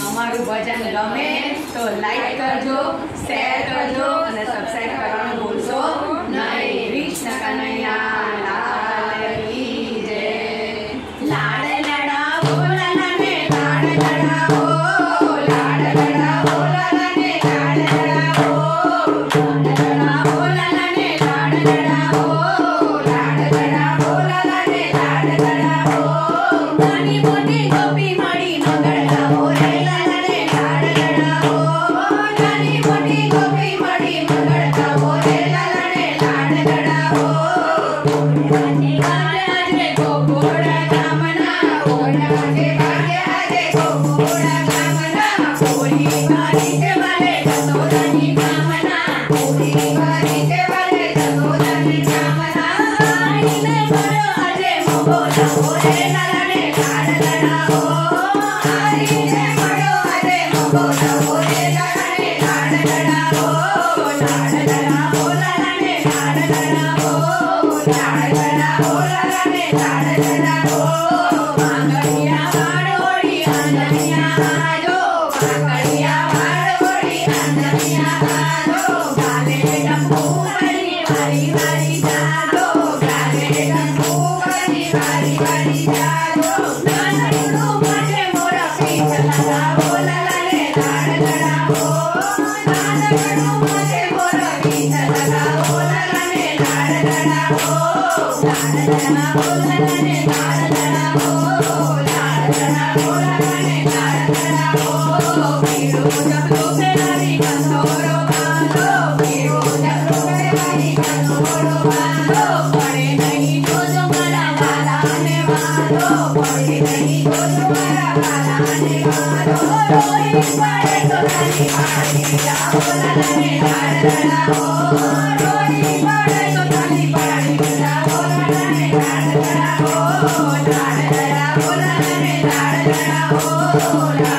અમારું ભજન ગમે તો લાઈક કરજો, શેર કરજો અને સબસ્ક્રાઇબ કરવાનું ભૂલશો નહીં. કૃષ્ણ કનૈયા લાલ કી જય. લાડ લડા બોલાલા ને લાડ લડા હો, લાડ લડા બોલાલા ને લાડ લડા હો, લાડ લડા બોલાલા ને લાડ લડા હો, લાડ લડા બોલાલા ને લાડ લડા હો. નાની મોટી ગોપી મળી મંગળ ગાવો રે લાલા ને લાડ લડા હો, નાની મોટી ગોપી મળી મંગળ ગાવો રે લાલા ને લાડ લડા હો. આજે આજે ગોકુળ ગામના ઓલા જે ભાગે આજે ગોકુળ ગામના પૂરી મારી તે વાલે જસોદાની કામના, પૂરી મારી તે વાલે જસોદાની કામના. આઈને મળ્યો આજે મોગો લાવો રે લાલા ને લાડ લડા હો, આઈને મળ્યો આજે મોગો લાવો રે લાલા ને લાડ લડા હો, લાડ લડા હો લાલા ને લાડ લડા હો, લાડ લડા હો લાલા ને લાડ લડા હો. માંગડિયા વાળોડી આંધણિયા આજો, માંગડિયા વાળોડી આંધણિયા આજો, ગાલે ડંપુ વાળી વારી વારી જાજો, ગાલે ડંપુ વાળી વારી વારી જાજો. નાનકડું માટે મોરા પીઠ લગાવો લાલા ને લાડ લડા હો, નાનકડું માટે મોરા પીઠ લગાવો લાલા ને લાડ લડા હો, લાડ લડા હો લાલા ને લાડ લડા હો, લાડ લડા હો લાલા ને લાડ લડા હો. પીળું જબલું પહેરાવી કંસોરો બાંધો, પીળું જબલું પહેરાવી કંસોરો બાંધો, પડે નહીં જોજો મારા વાલાને વાંધો, પડે નહીં જોજો મારા વાલાને વાંધો. રોઈ પડે તો તારી પાડી જાઓ લાલા ને લાડ લડા હો, રોઈ પડે તો તારી પાડી જાઓ લાલા ને લાડ લડા હો, લાડ લડા હો લાલા ને લાડ લડા હો, લાડ